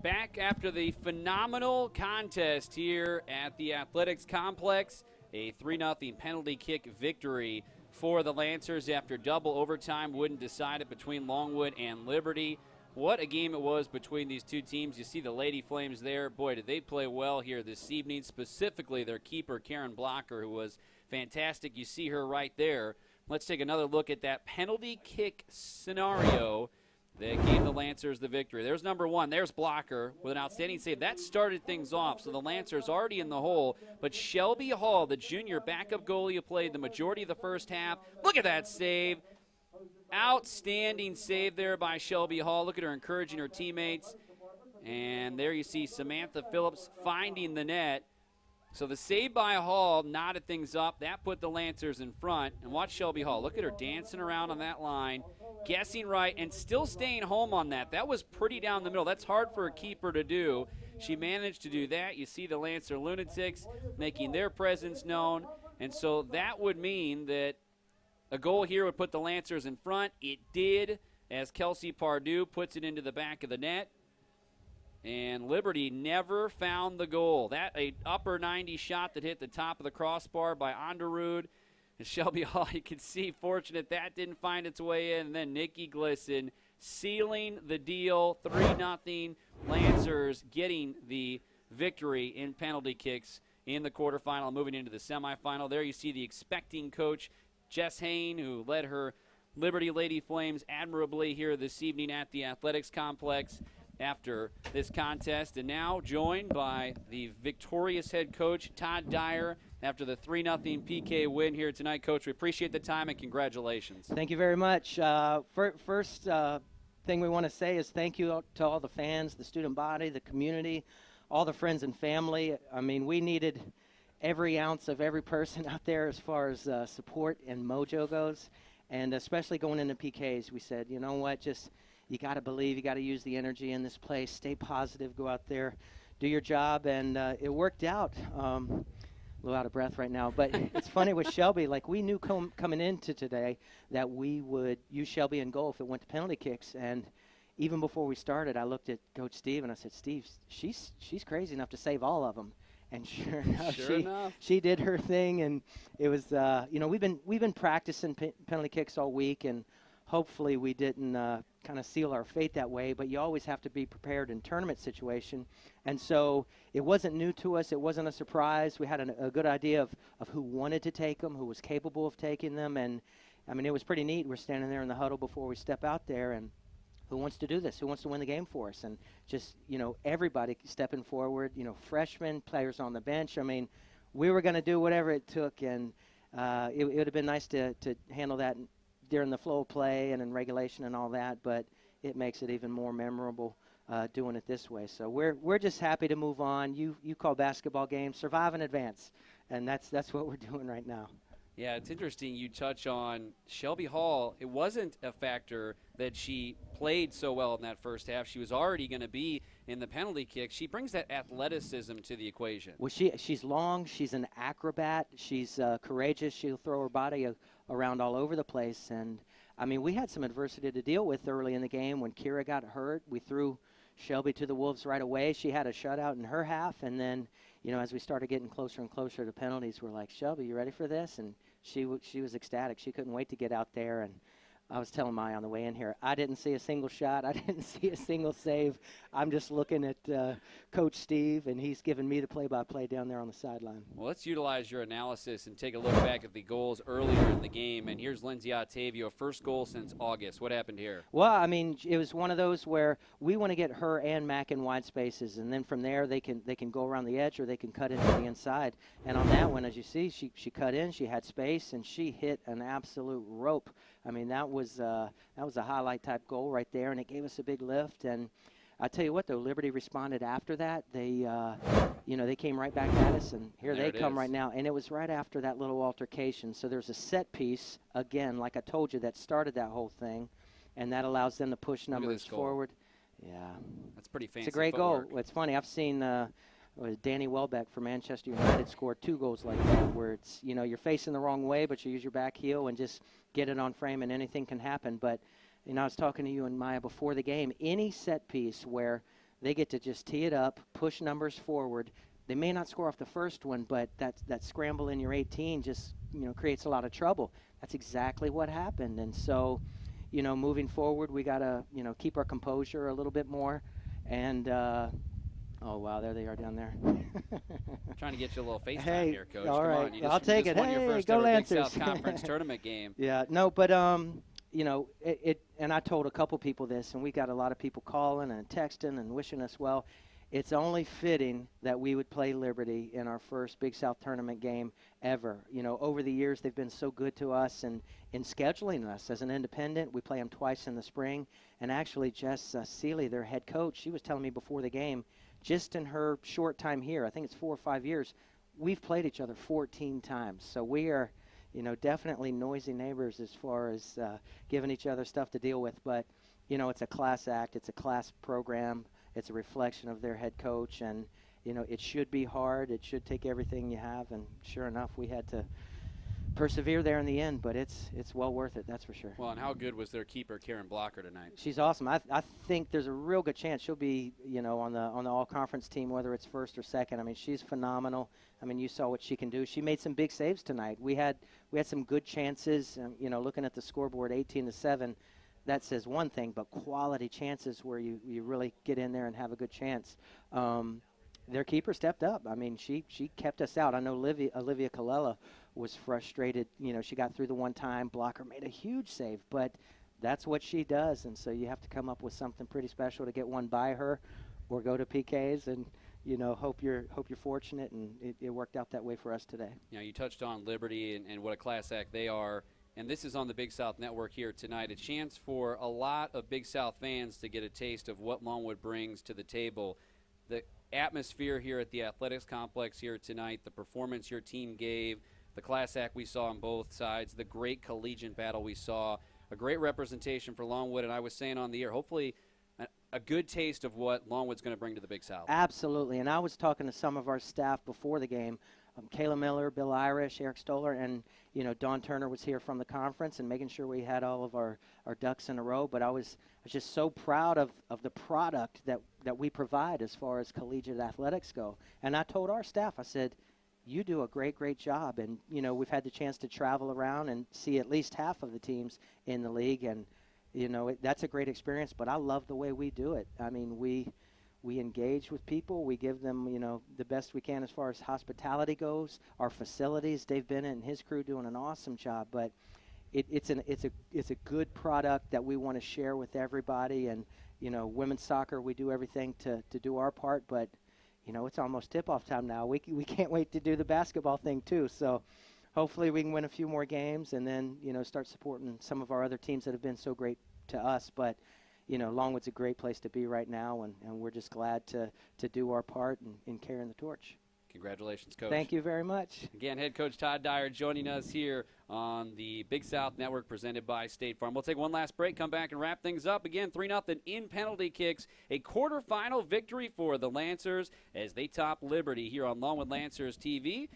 Back after the phenomenal contest here at the Athletics Complex, a 3-0 penalty kick victory for the Lancers after double overtime wouldn't decide it between Longwood and Liberty. What a game it was between these two teams. You see the Lady Flames there. Boy, did they play well here this evening, specifically their keeper, Karen Blocker, who was fantastic. You see her right there. Let's take another look at that penalty kick scenario that gave the Lancers the victory. There's number one. There's Blocker with an outstanding save. That started things off, so the Lancers already in the hole. But Shelby Hall, the junior backup goalie who played the majority of the first half, look at that save. Outstanding save there by Shelby Hall. Look at her encouraging her teammates. And there you see Samantha Phillips finding the net. So the save by Hall knotted things up. That put the Lancers in front. And watch Shelby Hall. Look at her dancing around on that line, guessing right, and still staying home on that. That was pretty down the middle. That's hard for a keeper to do. She managed to do that. You see the Lancer Lunatics making their presence known. And so that would mean that a goal here would put the Lancers in front. It did, as Kelsey Pardue puts it into the back of the net. And Liberty never found the goal. That a upper 90 shot that hit the top of the crossbar by Underwood. And Shelby Hall, you can see, fortunate that didn't find its way in. And then Nikki Glisson sealing the deal. 3-0 Lancers getting the victory in penalty kicks in the quarterfinal, moving into the semifinal. There you see the expecting coach, Jess Hain, who led her Liberty Lady Flames admirably here this evening at the Athletics Complex after this contest, and now joined by the victorious head coach, Todd Dyer, after the 3-0 PK win here tonight. Coach, we appreciate the time and congratulations. Thank you very much. First thing we want to say is thank you to all the fans, the student body, the community, all the friends and family. I mean, we needed every ounce of every person out there as far as support and mojo goes, and especially going into PKs, we said, you know what, just you got to believe, you got to use the energy in this place, stay positive, go out there, do your job, and it worked out. A little out of breath right now, but it's funny with Shelby, like we knew coming into today that we would use Shelby in goal if it went to penalty kicks, and even before we started, I looked at Coach Steve and I said, Steve, she's crazy enough to save all of them. And sure enough, she did her thing, and it was you know, we've been practicing penalty kicks all week, and hopefully we didn't kind of seal our fate that way, but you always have to be prepared in tournament situation. And so it wasn't new to us. It wasn't a surprise. We had a good idea of who wanted to take them, who was capable of taking them. And, I mean, it was pretty neat. We're standing there in the huddle before we step out there, and who wants to do this? Who wants to win the game for us? And just, you know, everybody stepping forward, you know, freshmen, players on the bench. I mean, we were going to do whatever it took, and it would have been nice to handle that during the flow of play and in regulation and all that, but it makes it even more memorable doing it this way. So we're just happy to move on. You call basketball games survive and advance, and that's what we're doing right now. Yeah, it's interesting you touch on Shelby Hall. It wasn't a factor that she played so well in that first half. She was already going to be in the penalty kick. She brings that athleticism to the equation. Well, she's long. She's an acrobat. She's courageous. She'll throw her body around all over the place. And, I mean, we had some adversity to deal with early in the game when Kira got hurt. We threw Shelby to the Wolves right away. She had a shutout in her half, and then, you know, as we started getting closer and closer to penalties, we're like, Shelby, you ready for this? And she was ecstatic. She couldn't wait to get out there. And I was telling Maya on the way in here, I didn't see a single shot. I didn't see a single save. I'm just looking at Coach Steve, and he's giving me the play-by-play down there on the sideline. Well, let's utilize your analysis and take a look back at the goals earlier in the game. And here's Lindsay Ottavio, first goal since August. What happened here? Well, I mean, it was one of those where we want to get her and Mac in wide spaces, and then from there they can go around the edge or they can cut into the inside. And on that one, as you see, she cut in, she had space, and she hit an absolute rope. I mean, that was a highlight-type goal right there, and it gave us a big lift. And I tell you what, though, Liberty responded after that. They, you know, they came right back at us, and here they come right now. And it was right after that little altercation. So there's a set piece, again, like I told you, that started that whole thing, and that allows them to push numbers forward. Yeah. That's pretty fancy. It's a great footwork. goal. It's funny. I've seen Danny Welbeck for Manchester United scored 2 goals like that, where it's, you know, you're facing the wrong way, but you use your back heel and just get it on frame, and anything can happen. But, you know, I was talking to you and Maya before the game. Any set piece where they get to just tee it up, push numbers forward. They may not score off the first one, but that scramble in your 18 just, creates a lot of trouble. That's exactly what happened. And so, moving forward, we got to, keep our composure a little bit more. And, oh, wow, there they are down there. Trying to get you a little FaceTime hey, here, Coach. All Come right. on. I'll take it. Won Hey, your first go ever Big Lancers. South Conference tournament game. Yeah, no, but, and I told a couple people this, and we got a lot of people calling and texting and wishing us well. It's only fitting that we would play Liberty in our first Big South tournament game ever. Over the years, they've been so good to us and in scheduling us as an independent. We play them twice in the spring. And actually, Jess Seeley, their head coach, she was telling me before the game, just in her short time here, I think it's 4 or 5 years, we've played each other 14 times. So we are, definitely noisy neighbors as far as giving each other stuff to deal with. But, it's a class act. It's a class program. It's a reflection of their head coach, and it should be hard. It should take everything you have, and sure enough, we had to persevere there in the end. But it's well worth it, that's for sure. Well, and how good was their keeper, Karen Blocker, tonight? She's awesome. I think there's a real good chance she'll be on the all-conference team, whether it's first or second. I mean, she's phenomenal. I mean, you saw what she can do. She made some big saves tonight. We had some good chances. Looking at the scoreboard, 18-7. That says one thing, but quality chances where you really get in there and have a good chance. Their keeper stepped up. I mean, she kept us out. I know Olivia Colella was frustrated. She got through the one time. Blocker made a huge save, but that's what she does. And so you have to come up with something pretty special to get one by her or go to PKs and, hope you're fortunate. And it worked out that way for us today. You touched on Liberty and what a class act they are. And this is on the Big South Network here tonight. A chance for a lot of Big South fans to get a taste of what Longwood brings to the table. The atmosphere here at the athletics complex here tonight, the performance your team gave, the class act we saw on both sides, the great collegiate battle we saw, a great representation for Longwood. And I was saying on the air, hopefully a good taste of what Longwood's going to bring to the Big South. Absolutely. And I was talking to some of our staff before the game. Kayla Miller, Bill Irish, Eric Stoller, and, Dawn Turner was here from the conference and making sure we had all of our ducks in a row. But I was just so proud of the product that we provide as far as collegiate athletics go. And I told our staff, I said, you do a great job. And, we've had the chance to travel around and see at least half of the teams in the league. And, that's a great experience. But I love the way we do it. I mean, we engage with people. We give them, the best we can as far as hospitality goes. Our facilities, Dave Bennett and his crew doing an awesome job. But it's a good product that we want to share with everybody. And, women's soccer, we do everything to do our part. But, it's almost tip-off time now. We can't wait to do the basketball thing too. So hopefully we can win a few more games and then, start supporting some of our other teams that have been so great to us. But Longwood's a great place to be right now, and we're just glad to do our part in carrying the torch. Congratulations, Coach. Thank you very much. Again, head coach Todd Dyer joining us here on the Big South Network presented by State Farm. We'll take one last break, come back and wrap things up. Again, 3-0 in penalty kicks. A quarterfinal victory for the Lancers as they top Liberty here on Longwood Lancers TV.